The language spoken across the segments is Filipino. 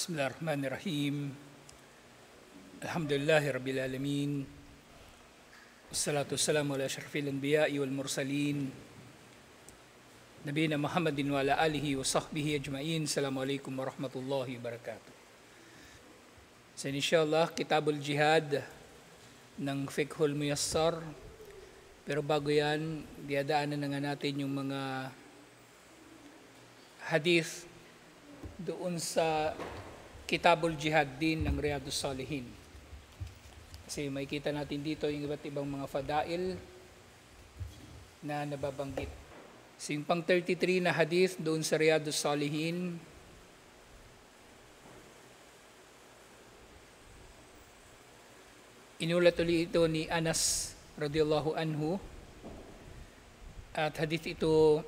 Bismillahirrahmanirrahim. Alhamdulillahi Rabbil Alamin. Wassalatu wassalamu ala asyrafil anbiya'i wal mursalin. Nabiyina Muhammadin wa ala alihi wa sahbihi ajma'in. Assalamualaikum warahmatullahi wabarakatuh. So inshallah, Kitabul Jihad ng Fiqhul Muyassar. Pero bago yan, diadaanan na nga natin yung mga hadith doon sa Kitabul Jihad din ng Riyadus Salihin. Kasi makikita natin dito yung iba't ibang mga fadail na nababanggit. So yung pang 33 na hadith doon sa Riyadus Salihin, inulat ulit ito ni Anas radhiyallahu anhu, at hadith ito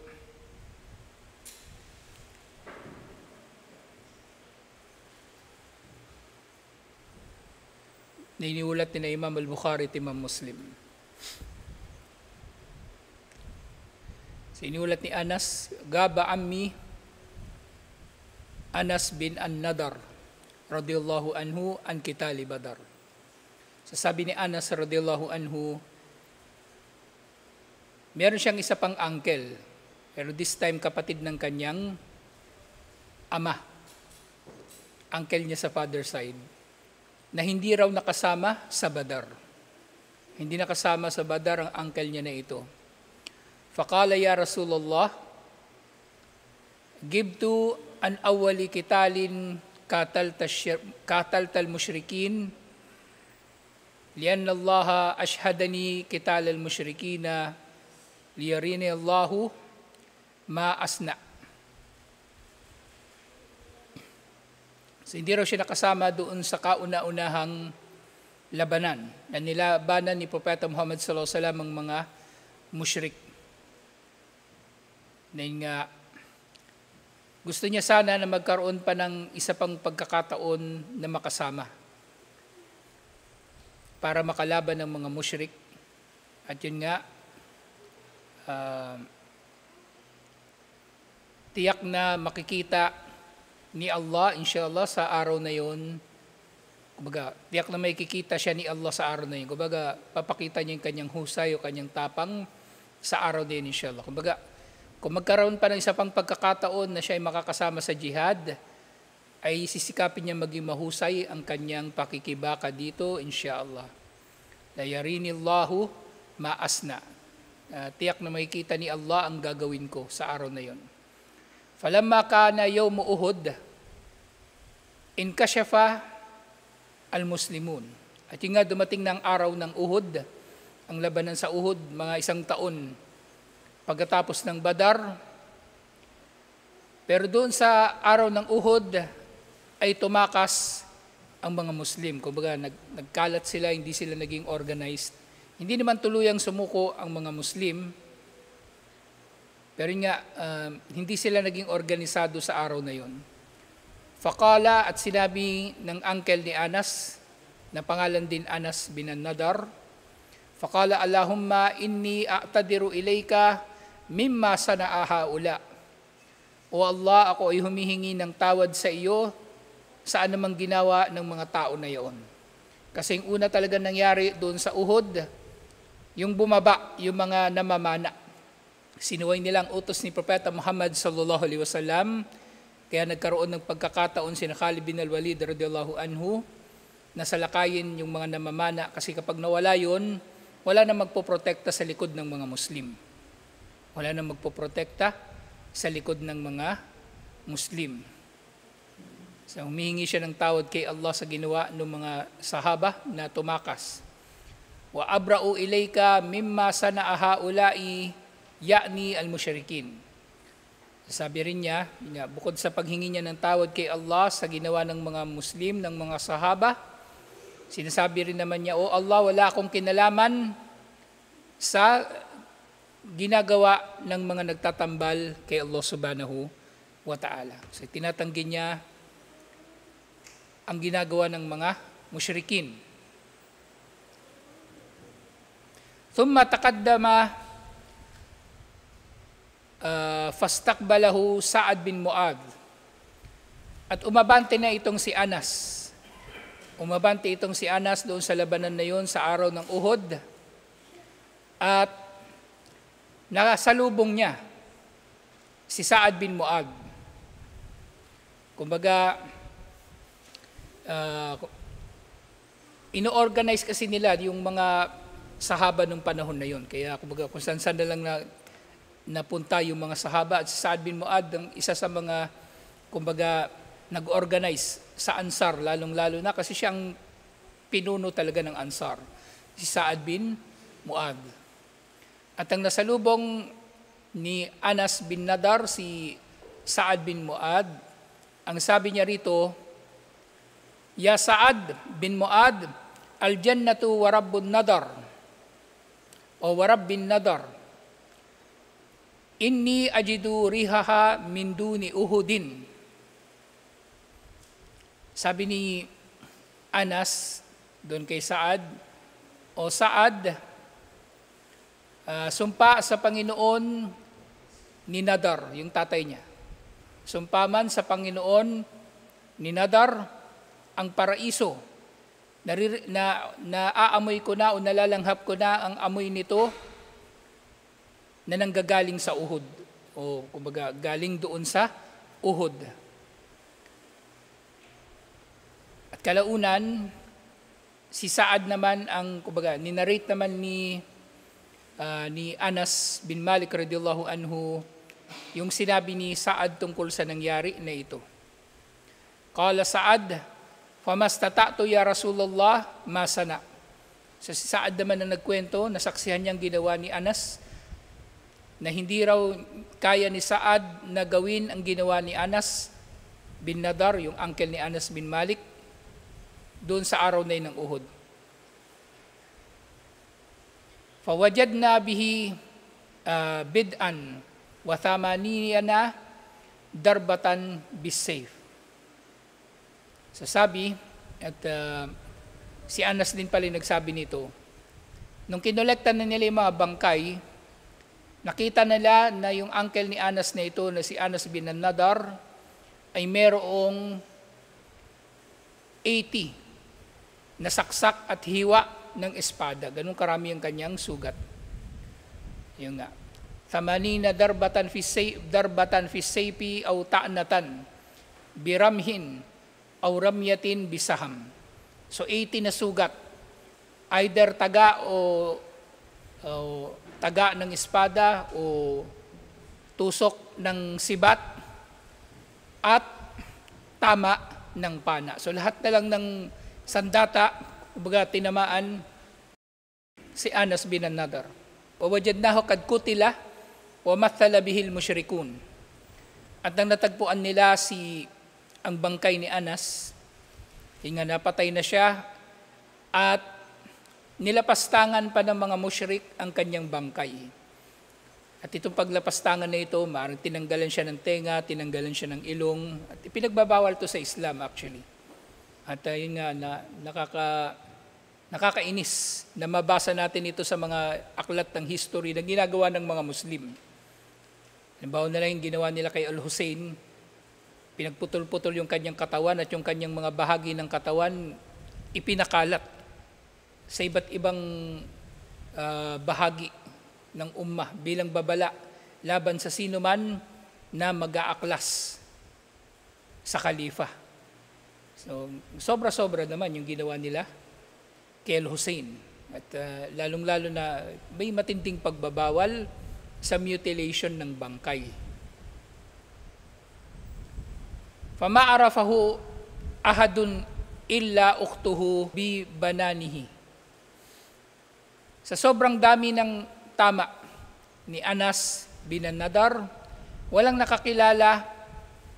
na iniulat ni na Imam al-Bukhari at Imam Muslim. So, iniulat ni Anas, Gaba ammi Anas bin An-Nadar radhiyallahu anhu an Qitali Badar. So, sabi ni Anas radhiyallahu anhu, meron siyang isa pang uncle, pero this time kapatid ng kanyang ama, uncle niya sa father side, na hindi raw nakasama sa Badar. Hindi nakasama sa Badar ang uncle niya na ito. Faqala ya Rasulullah, gibtu an awwali qitalin qataltal musyrikin lianna Allah ashhadani qital al musyrikina liyarini Allahu ma asna. So, hindi raw siya nakasama doon sa kauna-unahang labanan na nilabanan ni Propeta Muhammad sallallahu alaihi wasallam ang mga musyrik. Na gusto niya sana na magkaroon pa ng isa pang pagkakataon na makasama para makalaban ng mga musyrik. At yun nga, tiyak na makikita ni Allah, inshallah, sa araw na yon. Kumbaga, tiyak na may kikita siya ni Allah sa araw na yon. Kumbaga, papakita niya yung kanyang husay o kanyang tapang sa araw na yun, inshallah. Kumbaga, kung magkaroon pa ng isa pang pagkakataon na siya ay makakasama sa jihad, ay sisikapin niya maging mahusay ang kanyang pakikibaka dito, inshallah. La yarinillahu ma'asna. Tiyak na makikita ni Allah ang gagawin ko sa araw na yon. Falamma kana yawm Uhud, inkashafa al-muslimun. At yung nga dumating ng araw ng Uhud, ang labanan sa Uhud, mga 1 taon pagkatapos ng Badar. Pero doon sa araw ng Uhud ay tumakas ang mga Muslim. Kumbaga nagkalat sila, hindi sila naging organized. Hindi naman tuluyang sumuko ang mga Muslim. Pero nga, hindi sila naging organisado sa araw na yon. Faqala, at sinabi ng uncle ni Anas, na pangalan din Anas bin An-Nadar, faqala, Allahumma inni a'tadiru ilayka mimma sana'a haula. O Allah, ako ay humihingi ng tawad sa iyo sa anumang ginawa ng mga tao na yon. Kasi yung una talaga nangyari doon sa Uhud, yung bumaba, yung mga namamana. Sinuway nilang utos ni Propeta Muhammad sallallahu alaihi wasallam, kaya nagkaroon ng pagkakataon si Khalid bin al-Walid radhiyallahu anhu na salakayin yung mga namamana, kasi kapag nawala yun, wala na magpoprotekta sa likod ng mga Muslim. Wala na magpoprotekta sa likod ng mga Muslim. So humihingi siya ng tawad kay Allah sa ginawa ng mga sahaba na tumakas. Wa abra'u ilayka mimma sana'a haula'i ya'ni al-musyrikin. Sabi rin niya, bukod sa paghingi niya ng tawad kay Allah sa ginawa ng mga Muslim, ng mga sahaba, sinasabi rin naman niya, O Allah, wala akong kinalaman sa ginagawa ng mga nagtatambal kay Allah subhanahu wa ta'ala. So tinatanggi niya ang ginagawa ng mga musyrikin. Thumma taqaddama fastaqbalahu Sa'ad bin Mu'adh At umabante na itong si Anas. Umabante itong si Anas doon sa labanan na yun sa araw ng Uhud. At nakasalubong niya si Sa'ad bin Mu'adh. Kumbaga, ino-organize kasi nila yung mga sahaba nung panahon na yun. Kaya kumbaga, kung saan-saan na lang napunta yung mga sahaba. At si Sa'ad bin Mu'adh, ang isa sa mga, kumbaga, nag-organize sa Ansar, lalong-lalo na kasi siyang pinuno talaga ng Ansar, si Sa'ad bin Mu'adh. At ang nasalubong ni Anas bin Nadar, si Sa'ad bin Mu'adh, ang sabi niya rito, Ya Sa'ad bin Mu'adh, al-jannatu wa rabbun nadar, o wa rabbin nadar, inni ajidu rihaha min duni Uhudin. Sabi ni Anas doon kay Sa'ad, o Sa'ad, sumpa sa Panginoon ni Nadar, yung tatay niya. Sumpa man sa Panginoon ni Nadar ang paraiso. Naaamoy ko na o nalalanghap ko na ang amoy nito na nanggagaling sa Uhud. O kumbaga galing doon sa Uhud. Kalaunan, si Sa'ad naman ang, kumbaga, ninarrate naman ni Anas bin Malik radhiyallahu anhu yung sinabi ni Sa'ad tungkol sa nangyari na ito. Qala Sa'ad, famastata'tu ya Rasulullah masana. So si Sa'ad naman ang nagkwento, nasaksihan niyang ginawa ni Anas, na hindi raw kaya ni Sa'ad na gawin ang ginawa ni Anas bin Nadar, yung uncle ni Anas bin Malik, doon sa araw na yun ng Uhud. Fawajadna bihi bid'an wa thamanina darbatan bisayf. So sabi, at si Anas din pala nagsabi nito, nung kinolekta na nila yung mga bangkay, nakita nila na yung uncle ni Anas na ito, na si Anas bin Nadar, ay merong 80 nasaksak at hiwa ng espada. Ganun karami ang kanyang sugat. Yung nga. Thamanina darbatan fi sayfi aw ta'natan biramhin aw ramyatin bisaham. So 80 na sugat. Either taga o taga ng espada o tusok ng sibat at tama ng pana. So lahat na lang ng sandata, kumbaga tinamaan si Anas bin Nadar. Wa wajadnahu kad kutila wa mathala bihil musyrikun. At nang natagpuan nila ang bangkay ni Anas, hinga napatay na siya, at nilapastangan pa ng mga musyrik ang kanyang bangkay. At itong paglapastangan na ito, maaaring tinanggalan siya ng tenga, tinanggalan siya ng ilong, at ipinagbabawal to sa Islam actually. At yun nga, nakakainis na mabasa natin ito sa mga aklat ng history na ginagawa ng mga Muslim. Halimbawa na lang yung ginawa nila kay Al-Hussein, pinagputol-putol yung kanyang katawan at yung kanyang mga bahagi ng katawan ipinakalat sa iba't ibang bahagi ng ummah bilang babala laban sa sino man na mag-aaklas sa khalifa. So, sobra-sobra naman yung ginawa nila kay Al-Hussein. At lalong-lalo na may matinding pagbabawal sa mutilation ng bangkay. Fama'arafahu ahadun illa uktuhu bi bananihi. Sa sobrang dami ng tama ni Anas bin Nadar, walang nakakilala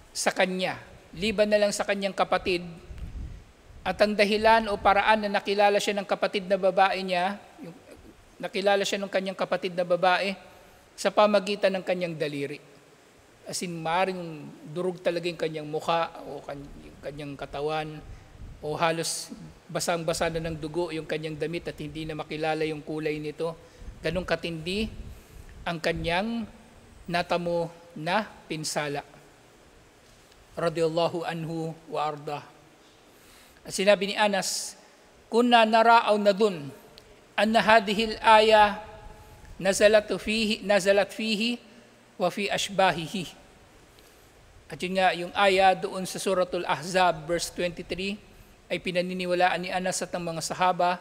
sa kanya, liban na lang sa kanyang kapatid. At ang dahilan o paraan na nakilala siya ng kapatid na babae niya, nakilala siya ng kanyang kapatid na babae sa pamagitan ng kanyang daliri. As in, maaaring durog talaga yung kanyang mukha o kanyang katawan, o halos basang-basa na ng dugo yung kanyang damit at hindi na makilala yung kulay nito. Ganong katindi ang kanyang natamo na pinsala. radiyallahu anhu wa arda. At sinabi ni Anas, kunna nara aw nadun anna hadhihi al-aya nazalat fihi wa fi ashbahihi. At yun nga, yung aya doon sa Suratul Ahzab verse 23 ay pinaniniwalaan ni Anas at ng mga sahaba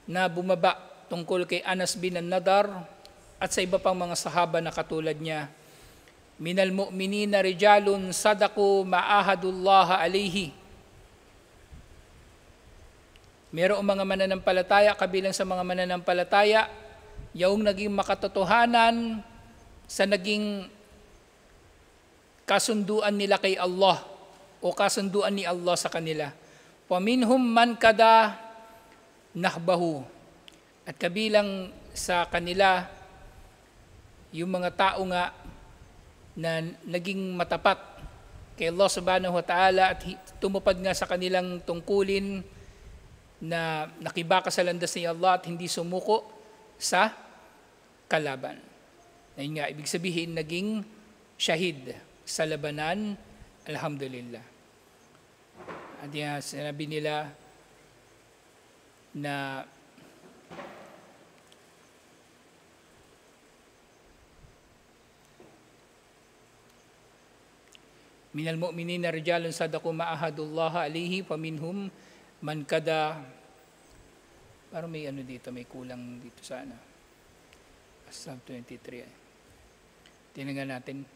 na bumaba tungkol kay Anas bin Nadar at sa iba pang mga sahaba na katulad niya. Minal mu'minina rijalun sadaku ma'ahadullah alayhi. Mayroong mga mananampalataya, kabilang sa mga mananampalataya, yung naging makatotohanan sa naging kasunduan nila kay Allah o kasunduan ni Allah sa kanila. Paminhum man kada nahbahu. At kabilang sa kanila, yung mga tao nga na naging matapat kay Allah subhanahu wa ta'ala at tumupad nga sa kanilang tungkulin na nakibaka sa landas ni Allah at hindi sumuko sa kalaban. Ayun nga, ibig sabihin, naging syahid sa labanan, alhamdulillah. At yan, sinabi nila na minal mu'minina rijalun sadaqu ma'ahadullah alayhi paminhum man kada, parang may ano dito, may kulang dito sana. Sub 23. Tingnan natin.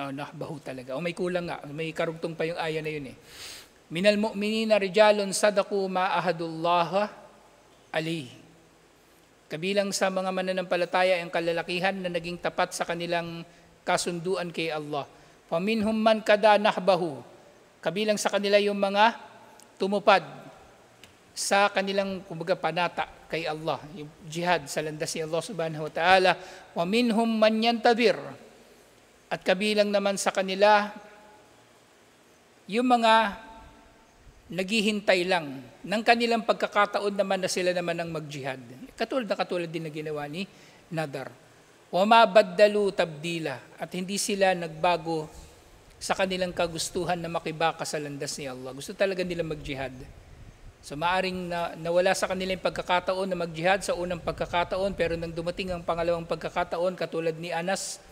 Nahbahu talaga. O may kulang nga. May karugtong pa yung aya na yun eh. Minal mu'minina rijalun sadaqu ma'ahadullah alayhi. Kabilang sa mga mananampalataya ang kalalakihan na naging tapat sa kanilang kasunduan kay Allah. Paminhum man kada nahbahu. Kabilang sa kanila yung mga tumupad sa kanilang kumbaga panata kay Allah, yung jihad sa landas ni Allah subhanahu wa ta'ala. Paminhum man yantadir. At kabilang naman sa kanila, yung mga naghihintay lang ng kanilang pagkakataon naman na sila naman ang mag-jihad. Katulad din na ginawa ni Nadar. وَمَا بَدَّلُوا تَبْدِيلًا. At hindi sila nagbago sa kanilang kagustuhan na makibaka sa landas ni Allah. Gusto talaga nila mag-jihad. So maaring nawala sa kanila yung pagkakataon na mag-jihad sa unang pagkakataon, pero nang dumating ang pangalawang pagkakataon, katulad ni Anas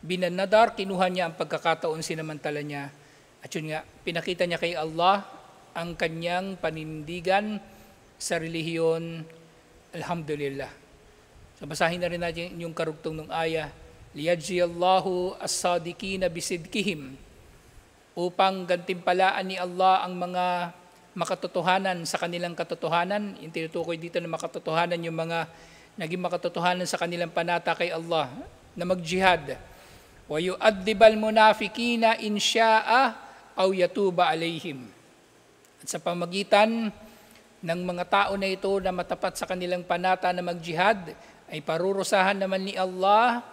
bin Nadar, kinuha niya ang pagkakataon, sinamantala niya. At yun nga, pinakita niya kay Allah ang kanyang panindigan sa relihiyon. Alhamdulillah. So basahin na rin natin yung karugtong ng aya. Liyajziyallahu as-sadiqina bisidkihim. Upang gantimpalaan ni Allah ang mga makatotohanan sa kanilang katotohanan. Yung tinutukoy dito na makatotohanan, yung mga naging makatotohanan sa kanilang panata kay Allah na mag-jihad. Wa yu'addibal munafiqina in syaa'a aw yatuba alaihim. At sa pamagitan ng mga tao na ito na matapat sa kanilang panata na mag-jihad, ay parurusahan naman ni Allah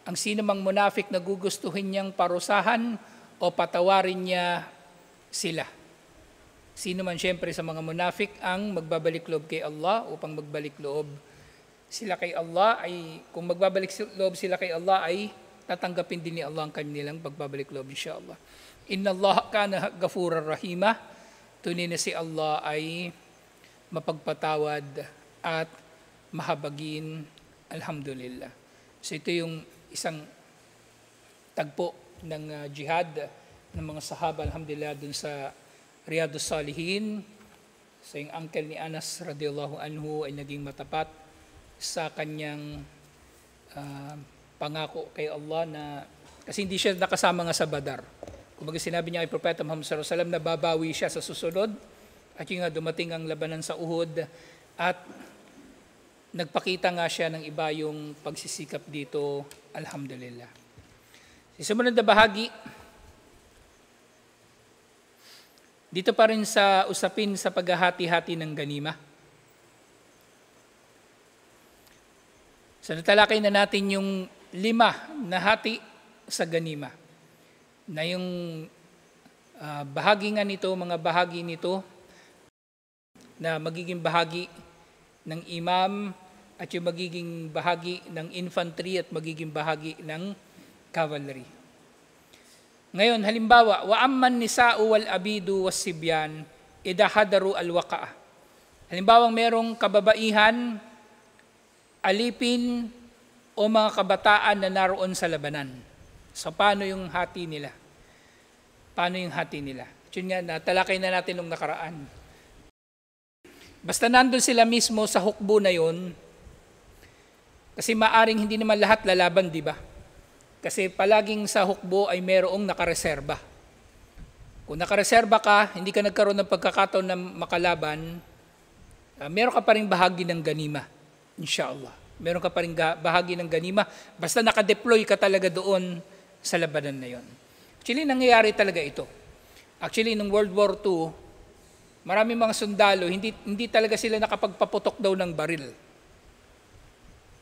ang sinumang munafik na gugustuhin niyang parusahan o patawarin niya sila. Sino man siyempre sa mga munafik ang magbabalik loob kay Allah upang magbalik loob sila kay Allah, ay kung magbabalik loob sila kay Allah ay tatanggapin din ni Allah ang kanilang pagbabalik loob, insyaAllah. Inna Allah kana ghafurar rahima. Tunay na si Allah ay mapagpatawad at mahabagin. Alhamdulillah. So ito yung isang tagpo ng jihad ng mga sahaba, alhamdulillah, dun sa Riyadus Salihin. So yung uncle ni Anas radiyallahu anhu ay naging matapat sa kanyang pangako kay Allah na kasi hindi siya nakasama nga sa Badar. Kumbaga sinabi niya kay Propeta Muhammad sallallahu alaihi wasallam na babawi siya sa susunod. At yung nga dumating ang labanan sa Uhud at nagpakita nga siya ng iba yung pagsisikap dito. Alhamdulillah. Sa sumunod na bahagi, dito pa rin sa usapin sa paghahati-hati ng ganima. So natalakay na natin yung 5 na hati sa ganima. Na yung bahagi nga nito, mga bahagi nito na magiging bahagi ng imam at yung magiging bahagi ng infantry at magiging bahagi ng cavalry. Ngayon, halimbawa, wa amman nisa'u wal abidu was sibyan idahadaru al waqa'ah. Halimbawa, merong kababaihan, alipin o mga kabataan na naroon sa labanan. So, paano yung hati nila? Paano yung hati nila? Yun nga, natalakay na natin nung nakaraan. Basta nandun sila mismo sa hukbo na yon, kasi maaring hindi naman lahat lalaban, di ba? Kasi palaging sa hukbo ay merong nakareserba. Kung nakareserba ka, hindi ka nagkaroon ng pagkakataon na makalaban, meron ka pa rin bahagi ng ganima, inshallah. Meron ka pa rin bahagi ng ganima, basta nakadeploy ka talaga doon sa labanan na yon. Actually, nangyayari talaga ito. Actually, nung World War II, maraming mga sundalo, hindi talaga sila nakapagpaputok daw ng baril.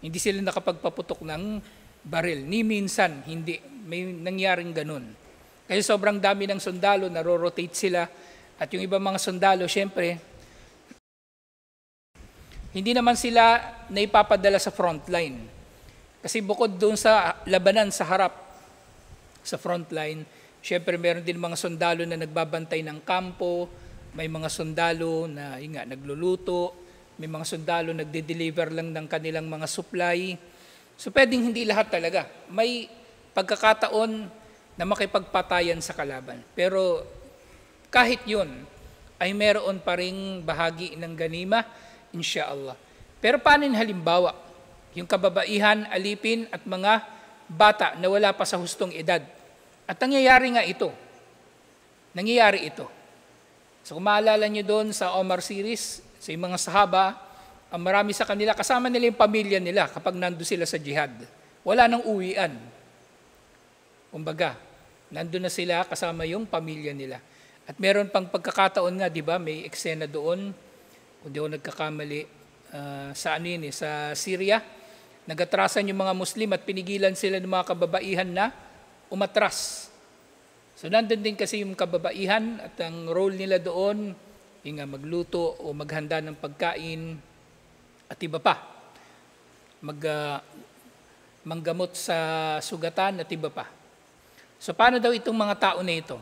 Hindi sila nakapagpaputok ng baril. Ni minsan, hindi. May nangyaring ganun. Kasi sobrang dami ng sundalo, naro-rotate sila. At yung ibang mga sundalo, syempre, hindi naman sila naipapadala sa front line. Kasi bukod doon sa labanan sa harap, sa front line, syempre meron din mga sundalo na nagbabantay ng kampo, may mga sundalo na nagluluto, may mga sundalo nagde-deliver lang ng kanilang mga supply. So pwedeng hindi lahat talaga. May pagkakataon na makipagpatayan sa kalaban. Pero kahit yun, ay meron pa ring bahagi ng ganima, insyaallah. Pero paano halimbawa, yung kababaihan, alipin at mga bata na wala pa sa hustong edad? At nangyayari nga ito. Nangyayari ito. So kung maalala nyo doon sa Omar series, sa mga sahaba, ang marami sa kanila, kasama nila yung pamilya nila kapag nando sila sa jihad. Wala nang uwian. Kumbaga, nando na sila kasama yung pamilya nila. At meron pang pagkakataon nga, di ba, may eksena doon, kung di ako nagkakamali, sa Syria, nagatrasan yung mga Muslim at pinigilan sila ng mga kababaihan na umatras. So nandun din kasi yung kababaihan at ang role nila doon, yung magluto o maghanda ng pagkain at iba pa. Manggamot sa sugatan at iba pa. So paano daw itong mga tao na ito?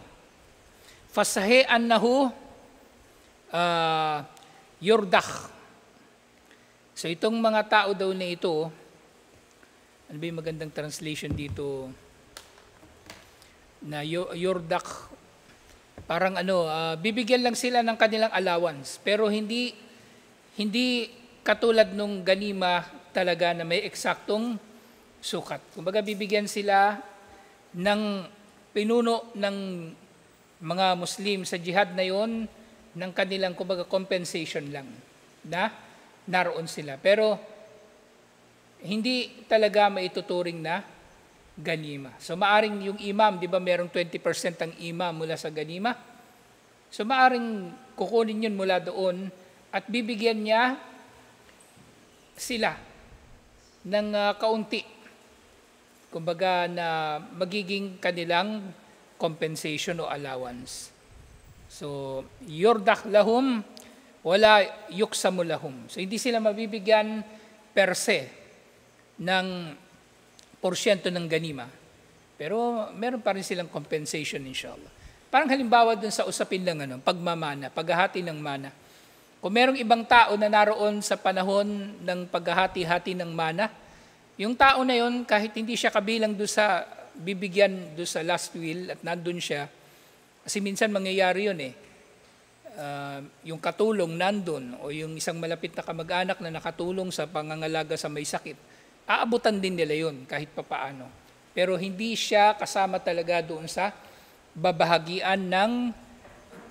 Fasahean nahu yurdakh. So itong mga tao daw na ito, ano ba yung magandang translation dito? Na yurdakh, parang bibigyan lang sila ng kanilang allowance, pero hindi katulad nung ganima talaga na may eksaktong sukat. Kumbaga bibigyan sila ng pinuno ng mga Muslim sa jihad na yon ng kanilang kumbaga compensation lang na naroon sila. Pero hindi talaga maituturing na ganima. So maaring yung imam, di ba merong 20% ang imam mula sa ganima? So maaring kukunin yun mula doon at bibigyan niya sila ng kaunti. Kumbaga na magiging kanilang compensation o allowance. So yurdakh lahum wala yuksamu lahum. So hindi sila mabibigyan per se ng porsyento ng ganima. Pero meron pa rin silang compensation inshallah. Parang halimbawa dun sa usapin ng pagmamana, paghahati ng mana. Kung merong ibang tao na naroon sa panahon ng paghahati-hati ng mana, yung tao na yon kahit hindi siya kabilang doon sa bibigyan doon sa last will at nandun siya, kasi minsan mangyayari yun yung katulong nandun o yung isang malapit na kamag-anak na nakatulong sa pangangalaga sa may sakit, aabutan din nila yun kahit papaano. Pero hindi siya kasama talaga doon sa babahagian ng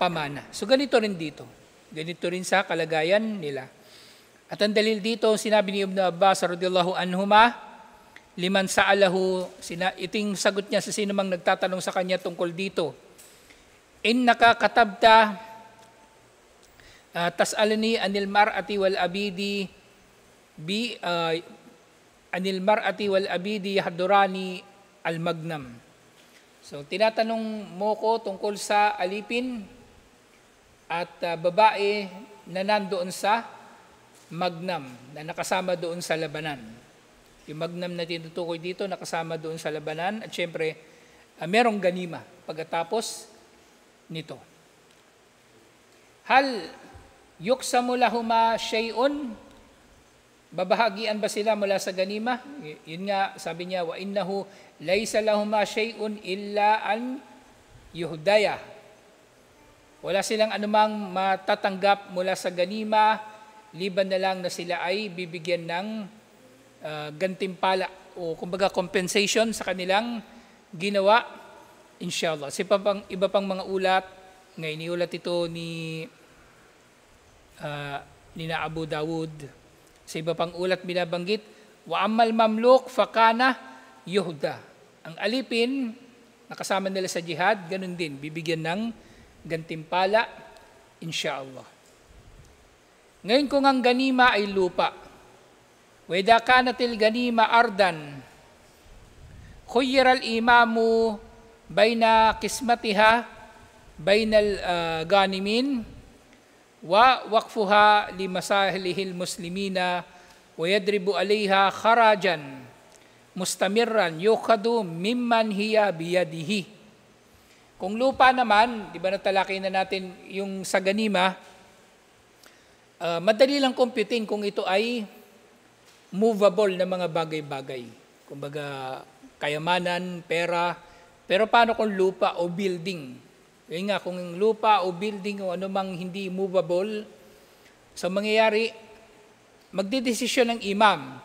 pamana. So ganito rin dito. Ganito rin sa kalagayan nila. At ang dalil dito, sinabi ni Ibn Abbas radhiyallahu anhuma, liman sa'alahu, iting sagot niya sa sino mang nagtatanong sa kanya tungkol dito. Innaka katabta tas'alani anil mar'ati wal abidi anil mar'ati wal abidi yahdurani al magnam. So tinatanong mo ko tungkol sa alipin at babae na nandoon sa Magnam, na nakasama doon sa labanan. Yung Magnam na tinutukoy dito, nakasama doon sa labanan, at syempre, merong ganima pagkatapos nito. Hal yuksamu lahuma shay'un, babahagian ba sila mula sa ganima? Yun nga, sabi niya, wa innahu laysa lahuma shay'un illa an yuhdaya. Wala silang anumang matatanggap mula sa ganima, liban na lang na sila ay bibigyan ng gantimpala o kumbaga compensation sa kanilang ginawa, inshallah. Iba pang mga ulat, ngayon iulat ito ni Abu Dawud. Sa iba pang ulat binabanggit, wa ammal mamluk fakana yuhda. Ang alipin, nakasama nila sa jihad, ganun din, bibigyan ng gantimpala, inshallah. Ngayon kung ang ganima ay lupa, weda kanatil ganima ardan, khuyyira al-imamu bayna kismatiha bainal ganimin wa waqfuha limasahilihil muslimina wa yadribu alayha kharajan mustamirran yukhadu mimman hiya biyadihi. Kung lupa naman, di ba natalakay na natin yung sa ganima, madali lang computing kung ito ay movable na mga bagay-bagay. Kumbaga, kayamanan, pera. Pero paano kung lupa o building? Yun nga, kung lupa o building o anumang hindi movable, so mangyayari, magdidesisyon ng imam.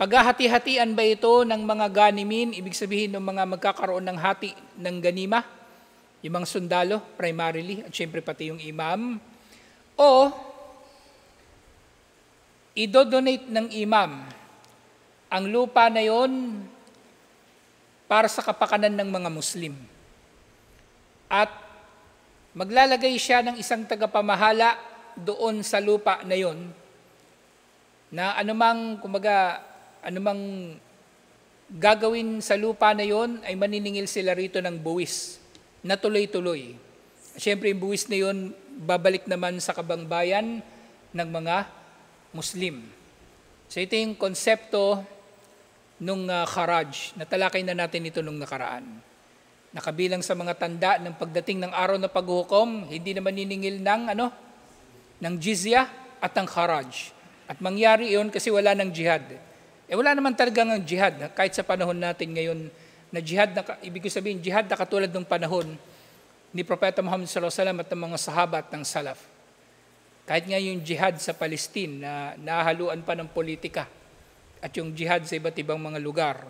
Paghahati-hatian ba ito ng mga ganimin, ibig sabihin ng mga magkakaroon ng hati ng ganima, yung mga sundalo, primarily, at syempre pati yung imam, o idodonate ng imam ang lupa na yon para sa kapakanan ng mga Muslim. At maglalagay siya ng isang tagapamahala doon sa lupa na yon na anumang gagawin sa lupa na yon ay maniningil sila rito ng buwis na tuloy-tuloy. Siyempre yung buwis na yon babalik naman sa kabangbayan ng mga Muslim. So ito yung konsepto nung kharaj. Natalakay na natin ito nung nakaraan. Nakabilang sa mga tanda ng pagdating ng araw na paghukom, hindi na maniningil ng jizya at ng kharaj. At mangyari iyon kasi wala ng jihad. Wala naman talagang ang jihad. Kahit sa panahon natin ngayon na jihad, ibig sabihin jihad na katulad ng panahon ni Propeta Muhammad sallallahu alaihi wasallam at ng mga sahabat ng salaf. Kahit nga yung jihad sa Palestine na nahaluan pa ng politika at yung jihad sa iba't ibang mga lugar,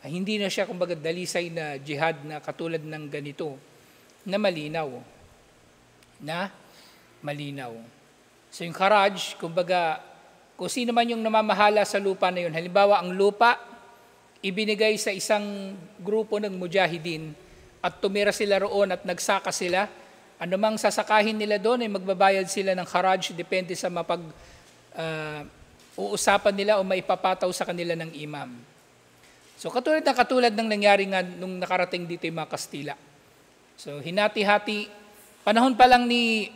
hindi na siya kumbaga dalisay na jihad na katulad ng ganito na malinaw. So yung kharaj, kumbaga kung sino man yung namamahala sa lupa na yun, halimbawa ang lupa, ibinigay sa isang grupo ng mujahidin at tumira sila roon at nagsaka sila, anumang sasakahin nila doon ay magbabayad sila ng kharaj, depende sa uusapan nila o maipapataw sa kanila ng imam. So katulad ng nangyari nga nung nakarating dito yung mga Kastila. So hinati-hati, panahon pa lang ni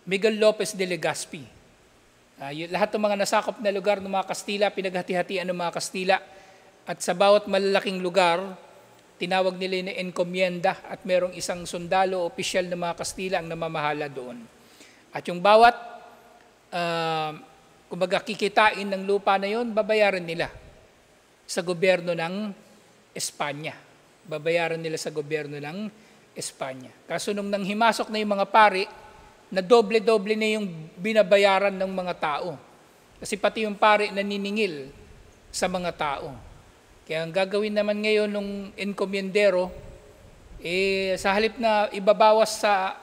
Miguel Lopez de Legazpi. Lahat ng mga nasakop na lugar ng mga Kastila, pinaghati-hatian ng mga Kastila, at sa bawat malalaking lugar, tinawag nila na encomienda at merong isang sundalo o opisyal ng mga Kastila ang namamahala doon. At yung bawat kumbaga kikitain ng lupa na yon, babayaran nila sa gobyerno ng Espanya. Babayaran nila sa gobyerno ng Espanya. Kaso nung nanghimasok na yung mga pari, na doble-doble na yung binabayaran ng mga tao. Kasi pati yung pari naniningil sa mga tao. Kaya ang gagawin naman ngayon ng encomiendero, sa halip na ibabawas sa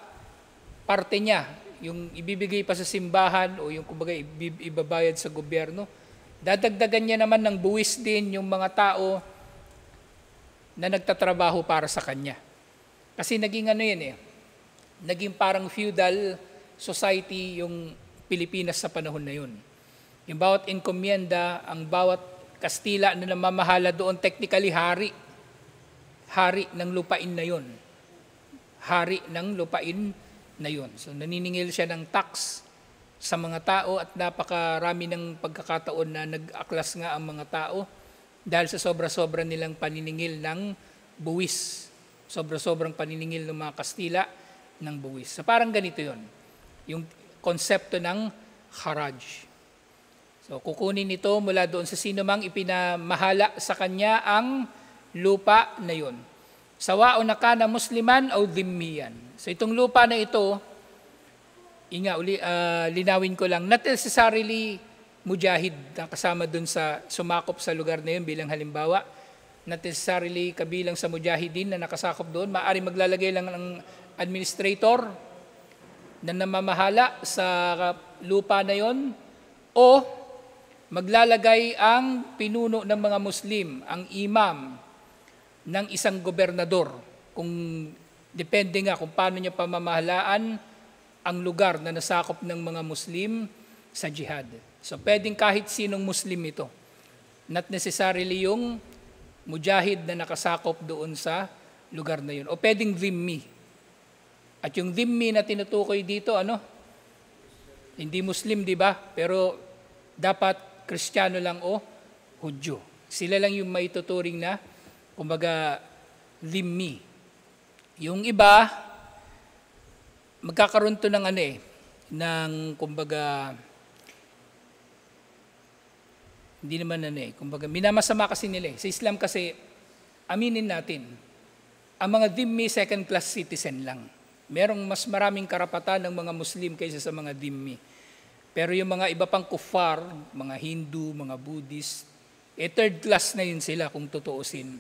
parte niya, yung ibibigay pa sa simbahan o yung kumbaga ibabayad sa gobyerno, dadagdagan niya naman ng buwis din yung mga tao na nagtatrabaho para sa kanya. Kasi naging naging parang feudal society yung Pilipinas sa panahon na yun. Yung bawat encomienda, ang bawat Kastila na namamahala doon, technically hari. hari ng lupain na yon. Hari ng lupain na yon. So naniningil siya ng tax sa mga tao at napakarami ng pagkakataon na nag-aklas nga ang mga tao dahil sa sobra-sobra nilang paniningil ng buwis. Sobra-sobrang paniningil ng mga Kastila ng buwis. So parang ganito yon, yung konsepto ng haraj. So kukunin ito mula doon sa sino mang ipinamahala sa kanya ang lupa na yon. Sawa o nakana musliman o dhimmiyan. So itong lupa na ito, linawin ko lang, not necessarily mujahid na kasama doon sa sumakop sa lugar na yun bilang halimbawa, not necessarily kabilang sa mujahidin na nakasakop doon, maaari maglalagay lang ng administrator na namamahala sa lupa na yon, o maglalagay ang pinuno ng mga Muslim, ang imam ng isang gobernador, kung depende nga kung paano niya pamamahalaan ang lugar na nasakop ng mga Muslim sa jihad. So pwedeng kahit sinong Muslim ito, not necessarily yung mujahid na nakasakop doon sa lugar na yun, o pwedeng dhimmi. At yung dhimmi na tinutukoy dito, hindi Muslim, di ba? Pero dapat Kristiyano lang o Hudyo. Sila lang yung maituturing na, kumbaga, dhimmi. Yung iba, magkakaroon to ng kumbaga, hindi naman kumbaga, minamasama kasi nila. Sa Islam kasi, aminin natin, ang mga dhimmi second class citizen lang. Merong mas maraming karapatan ng mga Muslim kaysa sa mga dhimmi. Pero yung mga iba pang kuffar, mga Hindu, mga Buddhist, third class na yun sila kung tutuusin.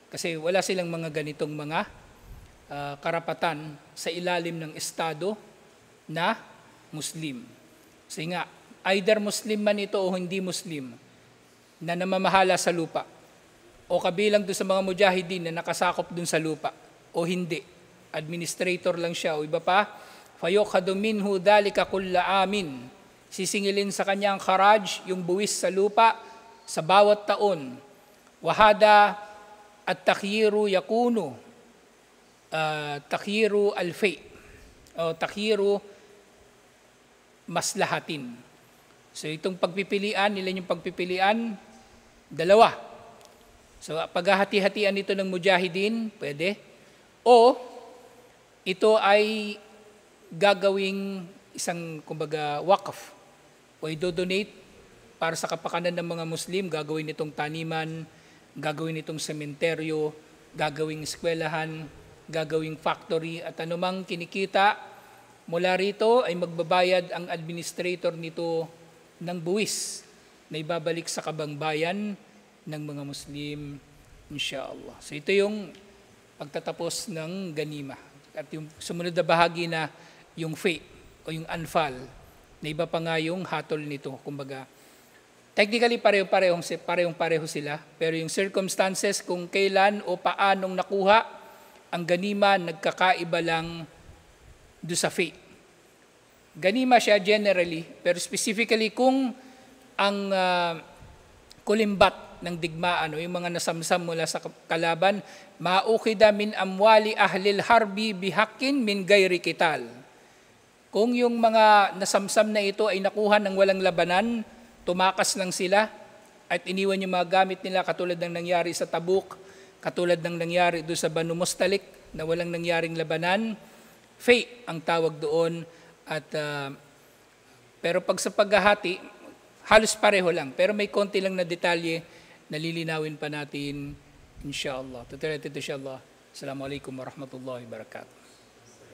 Kasi wala silang mga ganitong mga karapatan sa ilalim ng Estado na Muslim. Kasi nga, either Muslim man ito o hindi Muslim na namamahala sa lupa, o kabilang doon sa mga mujahidin na nakasakop doon sa lupa, o hindi, administrator lang siya, o iba pa, fayukhadu minhu dhalika kulla amin, sisingilin sa kanya ang kharaj, yung buwis sa lupa, sa bawat taon. Wahada at takyiru yakunu, takyiru alfay, o takyiru maslahatin. So itong pagpipilian, ilan yung pagpipilian? Dalawa. So paghahati-hatian ito ng mujahidin, pwede. O ito ay gagawing isang, kumbaga, waqf, o i-donate para sa kapakanan ng mga Muslim, gagawin itong taniman, gagawin itong sementeryo, gagawing eskwelahan, gagawing factory, at anumang kinikita mula rito ay magbabayad ang administrator nito ng buwis na ibabalik sa kabangbayan ng mga Muslim, insyaAllah. So ito yung pagtatapos ng ganima. At yung sumunod na bahagi na yung fay o yung anfal, na iba pa nga yung hatol nito. Kumbaga, technically parehong-pareho sila, pero yung circumstances kung kailan o paanong nakuha ang ganima, nagkakaiba lang do sa fay. Ganima siya generally, pero specifically kung ang kulimbat ng digmaan o yung mga nasamsam mula sa kalaban, ma'ukida min amwali ahlil harbi bihakin min gayri kital. Kung yung mga nasamsam na ito ay nakuha ng walang labanan, tumakas lang sila at iniwan yung mga gamit nila, katulad ng nangyari sa Tabuk, katulad ng nangyari doon sa Banu Mustalik na walang nangyaring labanan, fay ang tawag doon. At pero pag sa paghahati, halos pareho lang, pero may konti lang na detalye na lilinawin pa natin, insyaAllah. Tutuloy insyaAllah. Assalamualaikum warahmatullahi wabarakatuh.